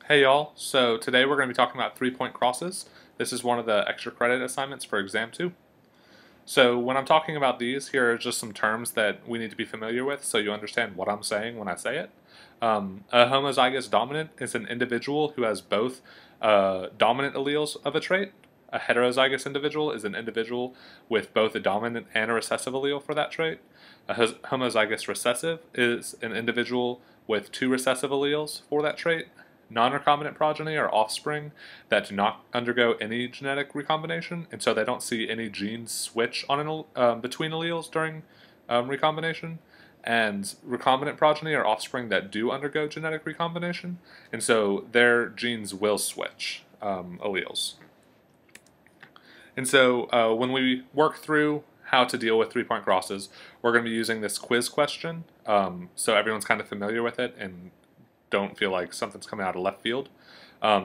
Hey y'all, so today we're going to be talking about three-point crosses. This is one of the extra credit assignments for exam 2. So when I'm talking about these, here are just some terms that we need to be familiar with so you understand what I'm saying when I say it. A homozygous dominant is an individual who has both dominant alleles of a trait. A heterozygous individual is an individual with both a dominant and a recessive allele for that trait. A homozygous recessive is an individual with two recessive alleles for that trait. Non-recombinant progeny are offspring that do not undergo any genetic recombination, and so they don't see any genes switch on between alleles during recombination. And recombinant progeny are offspring that do undergo genetic recombination, and so their genes will switch alleles. And so when we work through how to deal with three-point crosses, we're going to be using this quiz question, so everyone's kind of familiar with it and don't feel like something's coming out of left field.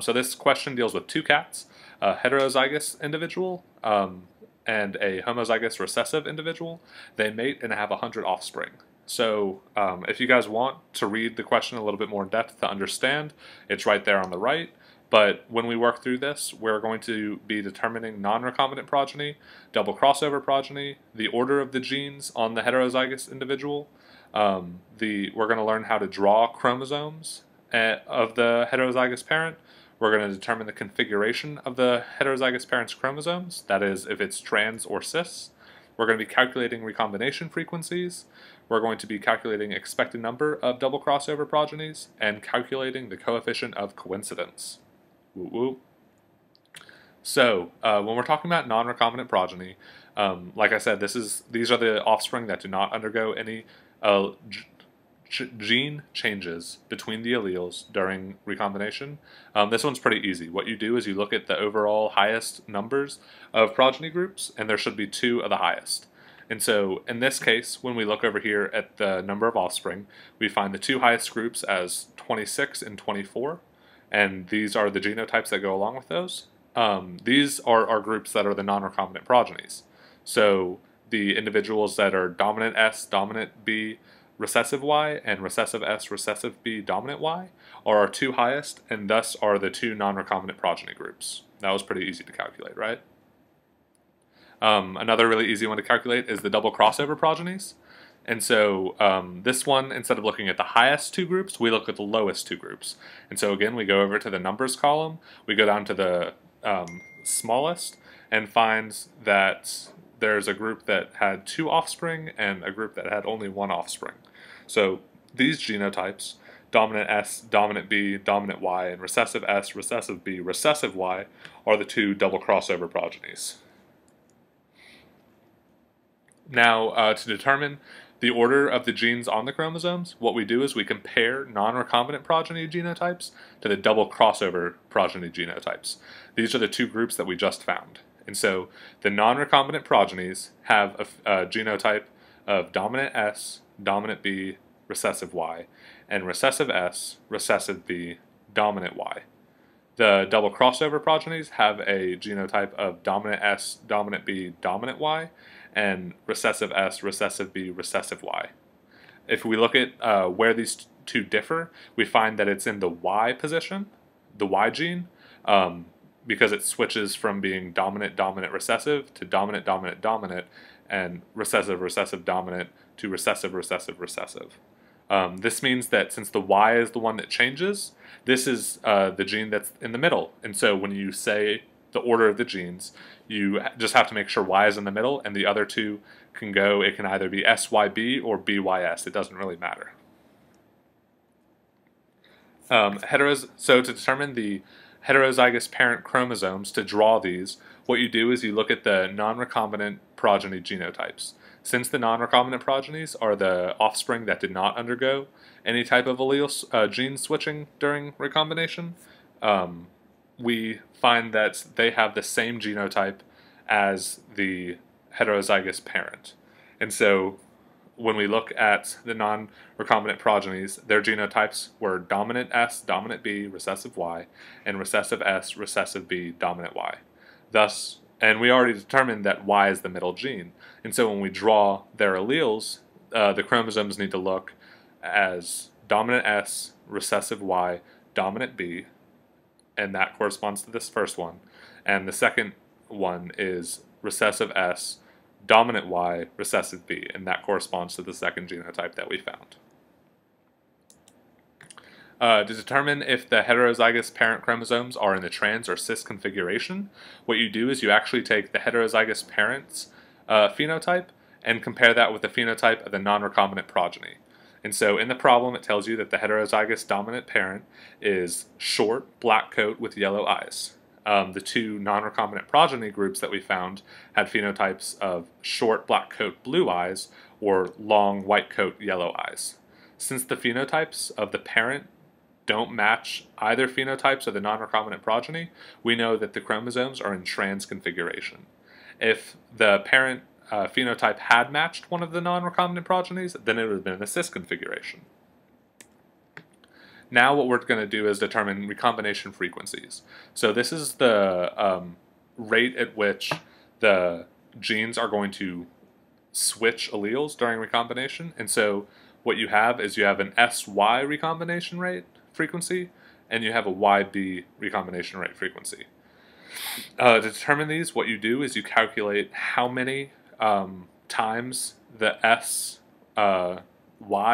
So this question deals with two cats, a heterozygous individual and a homozygous recessive individual. They mate and have 100 offspring. So if you guys want to read the question a little bit more in depth to understand, it's right there on the right. But when we work through this, we're going to be determining non-recombinant progeny, double crossover progeny, the order of the genes on the heterozygous individual. We're going to learn how to draw chromosomes of the heterozygous parent. We're going to determine the configuration of the heterozygous parent's chromosomes, that is, if it's trans or cis. We're going to be calculating recombination frequencies. We're going to be calculating expected number of double crossover progenies and calculating the coefficient of coincidence. Woo woo. So when we're talking about non-recombinant progeny, like I said, these are the offspring that do not undergo any gene changes between the alleles during recombination. This one's pretty easy. What you do is you look at the overall highest numbers of progeny groups, and there should be two of the highest. And so in this case, when we look over here at the number of offspring, we find the two highest groups as 26 and 24, and these are the genotypes that go along with those. These are our groups that are the non-recombinant progenies. So the individuals that are dominant S, dominant B, recessive Y, and recessive S, recessive B, dominant Y are our two highest, and thus are the two non-recombinant progeny groups. That was pretty easy to calculate, right? Another really easy one to calculate is the double crossover progenies. And so this one, instead of looking at the highest two groups, we look at the lowest two groups. And so again, we go over to the numbers column, we go down to the smallest, and find that there's a group that had two offspring and a group that had only one offspring. So these genotypes, dominant S, dominant B, dominant Y, and recessive S, recessive B, recessive Y, are the two double crossover progenies. Now, to determine the order of the genes on the chromosomes, what we do is we compare non-recombinant progeny genotypes to the double crossover progeny genotypes. These are the two groups that we just found. And so the non-recombinant progenies have a genotype of dominant S, dominant B, recessive Y, and recessive S, recessive B, dominant Y. The double crossover progenies have a genotype of dominant S, dominant B, dominant Y, and recessive S, recessive B, recessive Y. If we look at where these two differ, we find that it's in the Y position, the Y gene, because it switches from being dominant, dominant, recessive to dominant, dominant, dominant, and recessive, recessive, dominant to recessive, recessive, recessive. This means that since the Y is the one that changes, this is the gene that's in the middle. And so when you say the order of the genes, you just have to make sure Y is in the middle, and the other two can go, it can either be SYB or BYS. It doesn't really matter. So to determine the heterozygous parent chromosomes, to draw these, what you do is you look at the non-recombinant progeny genotypes. Since the non-recombinant progenies are the offspring that did not undergo any type of allele gene switching during recombination, we find that they have the same genotype as the heterozygous parent. And so when we look at the non-recombinant progenies, their genotypes were dominant S, dominant B, recessive Y, and recessive S, recessive B, dominant Y. Thus, and we already determined that Y is the middle gene. And so when we draw their alleles, the chromosomes need to look as dominant S, recessive Y, dominant B, and that corresponds to this first one. And the second one is recessive S, dominant Y, recessive B, and that corresponds to the second genotype that we found. To determine if the heterozygous parent chromosomes are in the trans or cis configuration, what you do is you actually take the heterozygous parent's phenotype and compare that with the phenotype of the non-recombinant progeny. And so in the problem it tells you that the heterozygous dominant parent is short, black coat with yellow eyes. The two non-recombinant progeny groups that we found had phenotypes of short, black coat, blue eyes, or long, white coat, yellow eyes. Since the phenotypes of the parent don't match either phenotypes of the non-recombinant progeny, we know that the chromosomes are in trans configuration. If the parent phenotype had matched one of the non-recombinant progenies, then it would have been a cis configuration. Now what we're going to do is determine recombination frequencies. So this is the rate at which the genes are going to switch alleles during recombination. And so what you have is you have an SY recombination rate frequency, and you have a YB recombination rate frequency. To determine these, what you do is you calculate how many times the S-Y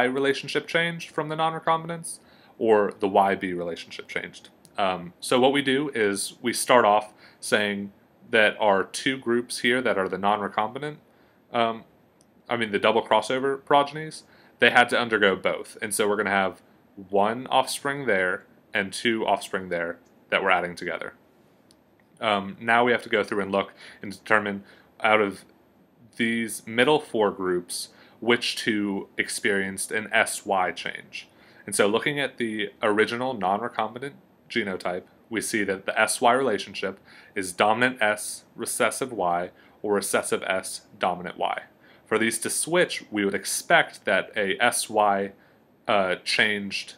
relationship changed from the non-recombinants, or the YB relationship changed. So what we do is we start off saying that our two groups here that are the non-recombinant, the double crossover progenies, they had to undergo both. And so we're going to have one offspring there and two offspring there that we're adding together. Now we have to go through and look and determine out of these middle four groups which two experienced an SY change. And so looking at the original non-recombinant genotype, we see that the SY relationship is dominant S, recessive Y, or recessive S, dominant Y. For these to switch, we would expect that a SY changed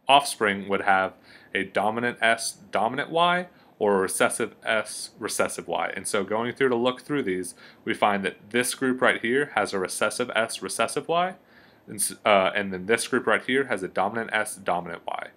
offspring would have a dominant S, dominant Y, or a recessive S, recessive Y. And so going through to look through these, we find that this group right here has a recessive S, recessive Y, and then this group right here has a dominant S, dominant Y.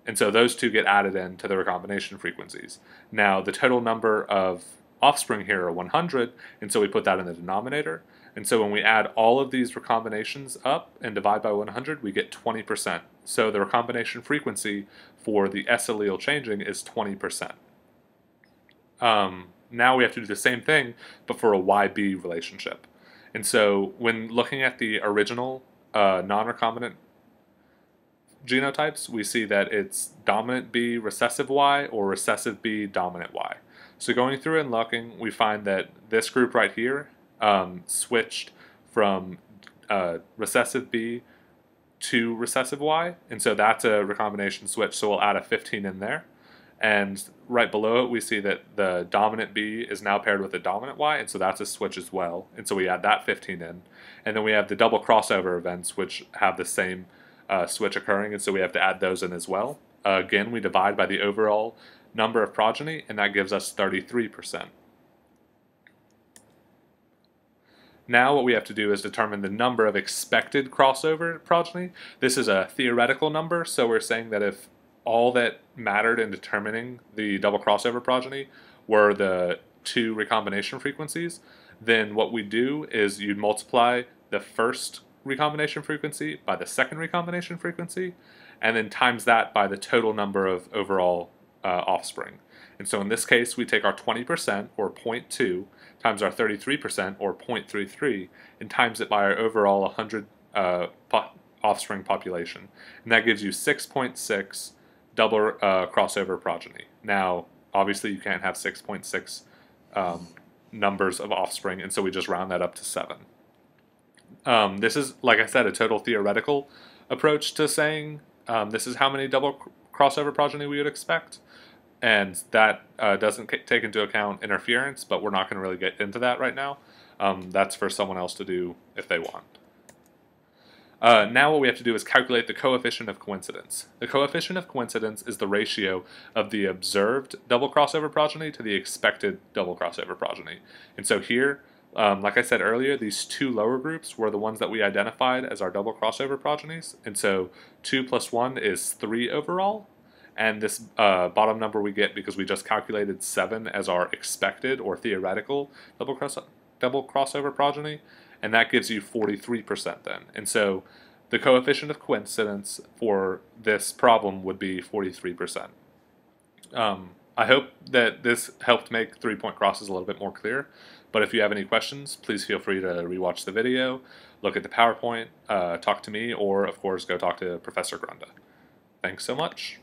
And so those two get added into the recombination frequencies. Now the total number of offspring here are 100, and so we put that in the denominator. And so when we add all of these recombinations up and divide by 100, we get 20%. So the recombination frequency for the S allele changing is 20%. Now we have to do the same thing, but for a YB relationship. And so when looking at the original non-recombinant genotypes, we see that it's dominant B, recessive Y, or recessive B, dominant Y. So going through and looking, we find that this group right here switched from recessive B to recessive Y, and so that's a recombination switch, so we'll add a 15 in there. And right below it, we see that the dominant B is now paired with the dominant Y, and so that's a switch as well, and so we add that 15 in. And then we have the double crossover events, which have the same switch occurring, and so we have to add those in as well. Again, we divide by the overall number of progeny, and that gives us 33%. Now what we have to do is determine the number of expected crossover progeny. This is a theoretical number, so we're saying that if all that mattered in determining the double crossover progeny were the two recombination frequencies, then what we do is you'd multiply the first recombination frequency by the second recombination frequency, and then times that by the total number of overall offspring. And so in this case, we take our 20%, or 0.2, times our 33%, or 0.33, and times it by our overall 100 offspring population. And that gives you 6.6 double crossover progeny. Now, obviously, you can't have 6.6 numbers of offspring, and so we just round that up to 7. This is, like I said, a total theoretical approach to saying this is how many double crossover progeny we would expect. And that doesn't take into account interference, but we're not going to really get into that right now. That's for someone else to do if they want. Now what we have to do is calculate the coefficient of coincidence. The coefficient of coincidence is the ratio of the observed double crossover progeny to the expected double crossover progeny. And so here Like I said earlier, these two lower groups were the ones that we identified as our double crossover progenies, and so 2 plus 1 is 3 overall, and this bottom number we get because we just calculated 7 as our expected or theoretical double crossover progeny, and that gives you 43% then. And so the coefficient of coincidence for this problem would be 43%. I hope that this helped make 3-point crosses a little bit more clear, but if you have any questions, please feel free to rewatch the video, look at the PowerPoint, talk to me, or of course go talk to Professor Grunda. Thanks so much.